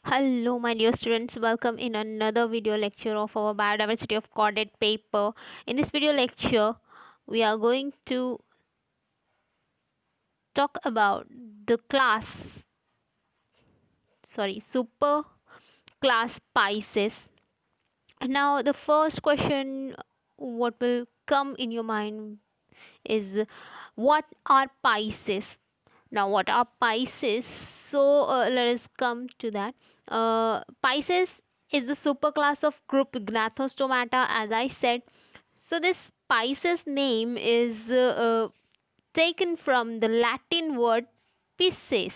Hello, my dear students. Welcome in another video lecture of our biodiversity of chordate paper. In this video lecture, we are going to talk about the super class Pisces. Now, the first question what will come in your mind is what are Pisces? Now, what are Pisces? So, let us come to that. Pisces is the superclass of group Gnathostomata, as I said. So, this Pisces name is taken from the Latin word Pisces.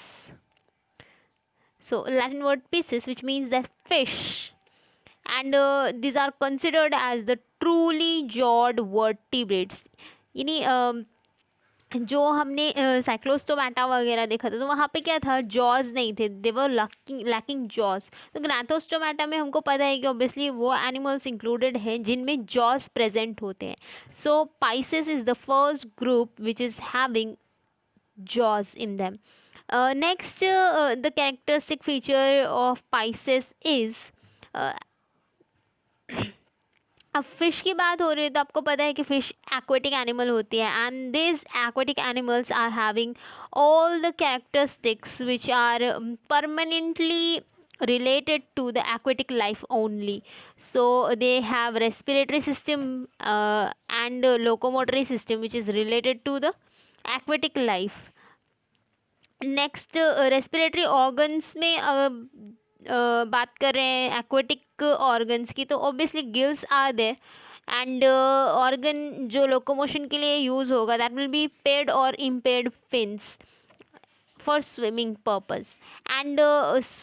So, Latin word Pisces, which means that fish, and these are considered as the truly jawed vertebrates. यानी जो हमने Cyclostomata वगैरह देखा था तो वहाँ पे क्या था, जॉज नहीं थे, दे वर लैकिंग जॉज. तो ग्नाथोस्टोमेटा में हमको पता है कि ऑब्वियसली वो एनिमल्स इंक्लूडेड हैं जिनमें जॉज प्रेजेंट होते हैं. So pisces is the first group which is having jaws in them. Next, the characteristic feature of Pisces is अब फिश की बात हो रही है तो आपको पता है कि फिश एक्वेटिक एनिमल होती है and this aquatic animals are having all the characteristics which are permanently related to the aquatic life only. So they have respiratory system and locomotory system which is related to the aquatic life. Next respiratory organs में बात कर रहे हैं aquatic organs की, तो obviously gills are there and organ जो locomotion के लिए यूज़ होगा दैट विल बी पेड और unpaired fins for swimming purpose. And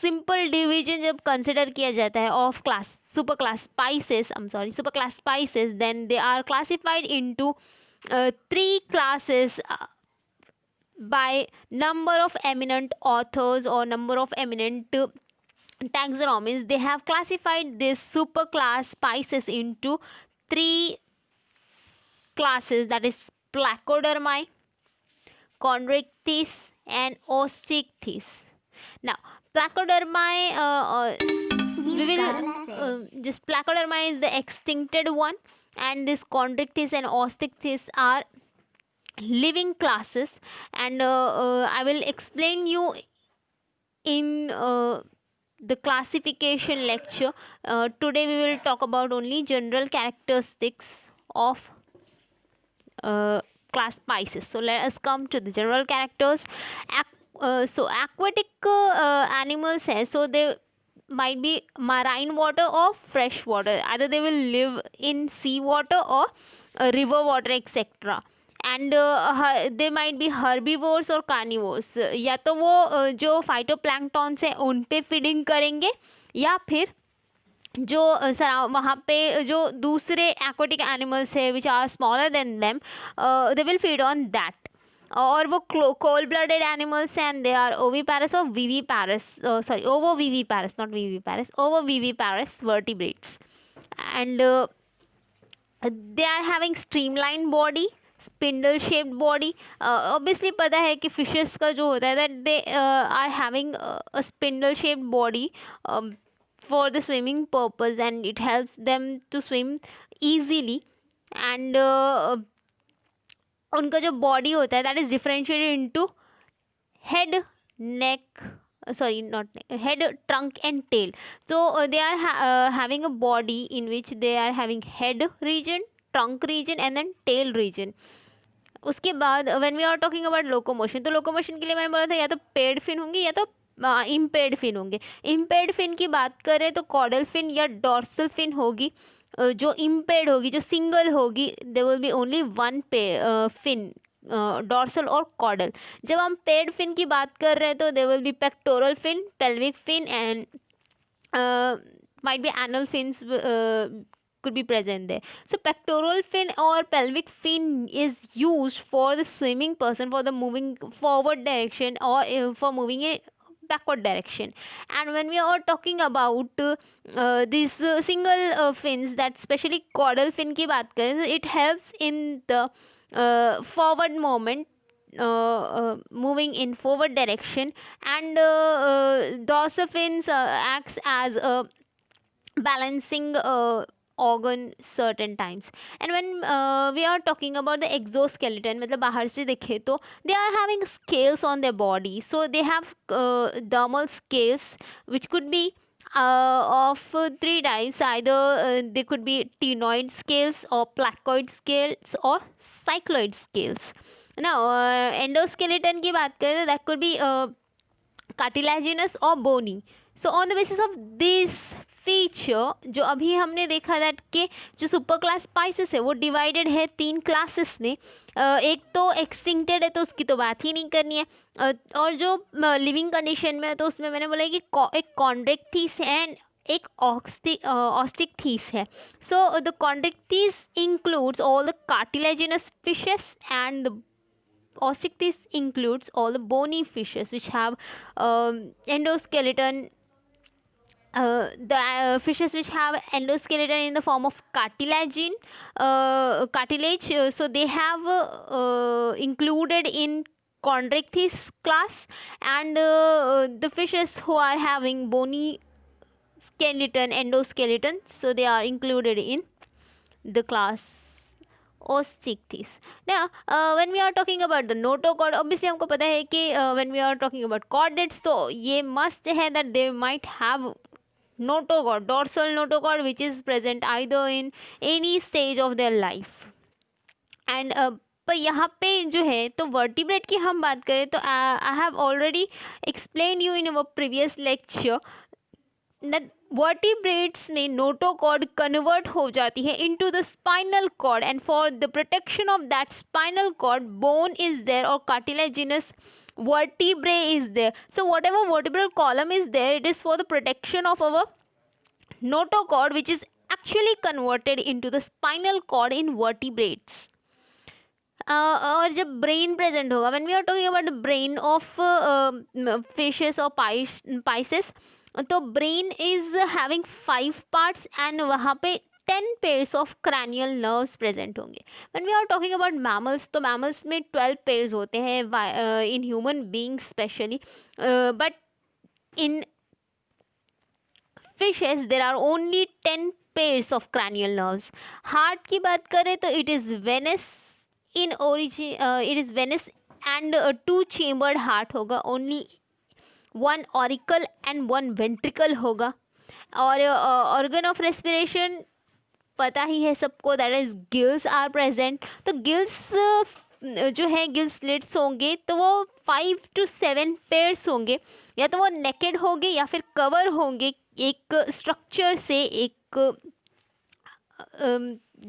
simple division जब कंसिडर किया जाता है of class super class species then they are classified into 3 classes by number of eminent authors or number of eminent taxonomies. They have classified this superclass spices into 3 classes, that is Placodermi, Chondrichthyes and Osteichthyes. Now Placodermi, we will just Placodermi is the extincted one, and this Chondrichthyes and Osteichthyes are living classes. And I will explain you in the classification lecture. Today we will talk about only general characteristics of class Pisces. So let us come to the general characters. So aquatic animals hai, so they might be marine water or fresh water. Either they will live in sea water or river water, etc. And they might be herbivores और carnivores. या तो वो जो phytoplanktons है उन पे feeding करेंगे, या फिर जो वहाँ पे जो दूसरे एक्वेटिक एनिमल्स है which are smaller than them, they will feed on that. और वो कोल्ड ब्लडेड एनिमल्स हैं एंड दे आर ओविपैरस और viviparous, sorry ovoviviparous, not viviparous, ovoviviparous vertebrates. And they are having streamline body, spindle shaped body. Obviously पता है कि fishes का जो होता है that they are having a spindle shaped body for the swimming purpose and it helps them to swim easily. And उनका जो body होता है that is differentiated into head, neck, sorry not neck, head, trunk and tail. So they are having a body in which they are having head region, trunk region and then tail region. उसके बाद when we are talking about locomotion, तो locomotion के लिए मैंने बोला था या तो पेड फिन होंगे या तो इम्पेड फिन होंगे. इम्पेड फिन की बात करें तो कॉडल फिन या डॉर्सल फिन होगी. जो इम्पेड होगी, जो सिंगल होगी, there will be only one fin, dorsal और कॉडल. जब हम पेड फिन की बात कर रहे हैं तो they will be pectoral fin, pelvic fin and might be anal fins could be present there. So pectoral fin or pelvic fin is used for the swimming person for the moving forward direction or for moving in backward direction. And when we are talking about these single fins, that especially caudal fin की बात करें, it helps in the forward movement moving in forward direction, and dorsal fins acts as a balancing organ certain times. And when we are talking about the exoskeleton, मतलब बाहर से देखे तो they are having scales on their body, so they have dermal scales which could be of three types. Either they could be ctenoid scales or placoid scales or cycloid scales. Now endoskeleton की बात करें तो that could be cartilaginous or bony. So on the basis of this feature, जो अभी हमने देखा that कि जो सुपर क्लास स्पाइसेस है वो डिवाइडेड है तीन क्लासेस में. एक तो एक्सटिंक्टेड है तो उसकी तो बात ही नहीं करनी है, और जो लिविंग कंडीशन में है तो उसमें मैंने बोला कि एक कॉन्ड्रेक्टिस एंड एक ऑस्टिकथीस है. So the chondrichthyes includes all the cartilaginous fishes and the osteichthyes includes all the bony fishes which have endoskeleton. The fishes which have endoskeleton in the form of cartilage, so they have included in chondrichthyes class, and the fishes who are having bony skeleton, endoskeleton, so they are included in the class osteichthyes. Now when we are talking about the notochord, obviously हमको पता है कि when we are talking about chordates तो ये must है that they might have notochord, dorsal notochord, which is present either in any stage of their life. And पर यहाँ पे जो है तो वर्टिब्रेट की हम बात करें तो I have already explain you in our previous lecture that vertebrates में notochord कन्वर्ट हो जाती है into the spinal cord, and for the protection of that spinal cord bone is there or cartilaginous vertebrae is there. So whatever vertebral column is there, it is for the protection of our notochord, which is actually converted into the spinal cord in vertebrates. और जब brain present होगा, when we are talking about the brain of fishes और pisces, तो brain is having 5 parts and वहाँ पे 10 pairs of cranial nerves present होंगे. When we are talking about mammals, तो mammals में 12 पेयर्स होते हैं in human beings specially, but in fishes there are only 10 pairs of cranial nerves. Heart की बात करें तो it is Venus in origin, it is venous and 2 chambered heart होगा, only 1 auricle and 1 ventricle होगा. और organ of respiration पता ही है सबको, that is gills are present. तो गिल्स जो है गिल स्लिट्स होंगे तो वो 5 to 7 पेयर्स होंगे, या तो वो नेकेड होंगे या फिर कवर होंगे एक स्ट्रक्चर से, एक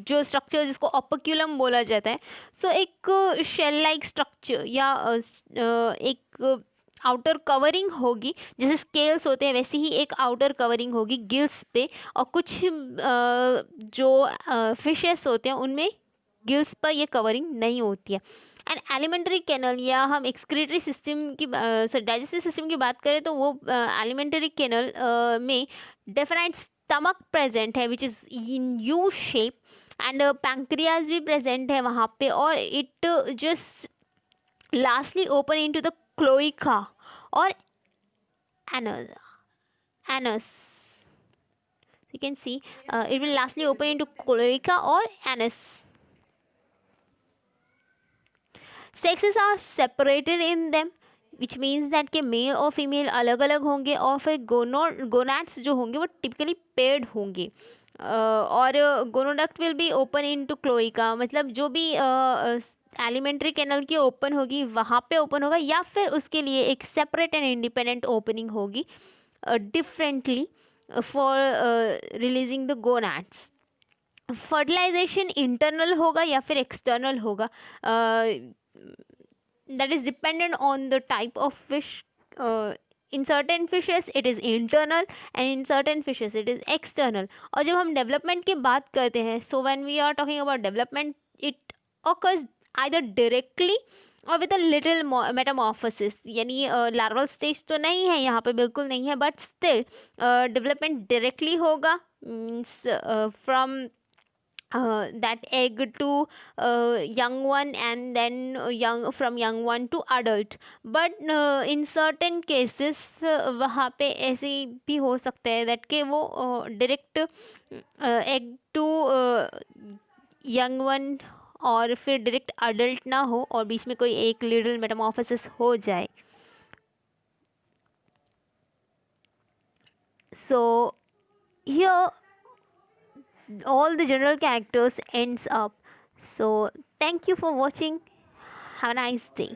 जो स्ट्रक्चर जिसको ऑपक्यूलम बोला जाता है. सो एक शेल लाइक स्ट्रक्चर या एक आउटर कवरिंग होगी, जैसे स्केल्स होते हैं वैसे ही एक आउटर कवरिंग होगी गिल्स पे, और कुछ जो फिशेस होते हैं उनमें गिल्स पर ये कवरिंग नहीं होती है. एंड एलिमेंट्री कैनल या हम एक्सक्रीटरी सिस्टम की डाइजेस्टिव सिस्टम की बात करें तो वो एलिमेंट्री कैनल में डेफिनाइट स्टमक प्रेजेंट है which is in U shape, and pancreas भी प्रेजेंट है वहाँ पे, और it just lastly open into the cloaca or anus. You can see it will lastly open into cloaca or anus. Sexes are separated in them, which means that के mail और female अलग अलग होंगे, और फिर गोनाड्स जो होंगे वो टिपिकली पेयर्ड होंगे. और gonoduct will be open into cloaca, मतलब जो भी एलिमेंट्री कैनल की ओपन होगी वहाँ पे ओपन होगा, या फिर उसके लिए एक सेपरेट एंड इंडिपेंडेंट ओपनिंग होगी differently for releasing the gonads. Fertilization internal होगा या फिर एक्सटर्नल होगा, that is dependent on the type of fish. In certain fishes it is internal and in certain fishes it is external. और जब हम development की बात करते हैं, so when we are talking about development, it occurs either directly और with a little metamorphosis, यानी larval stage तो नहीं है यहाँ पे, बिल्कुल नहीं है, बट स्टिल डेवलपमेंट डायरेक्टली होगा, means from that egg to young one, and then from young one to adult. But in certain cases वहाँ पे ऐसे भी हो सकता है that कि वो direct egg to young one और फिर डायरेक्ट अडल्ट ना हो, और बीच में कोई एक लिटिल मेटामॉर्फोसिस हो जाए. So here all the general characters ends up. So thank you for watching. Have a nice day.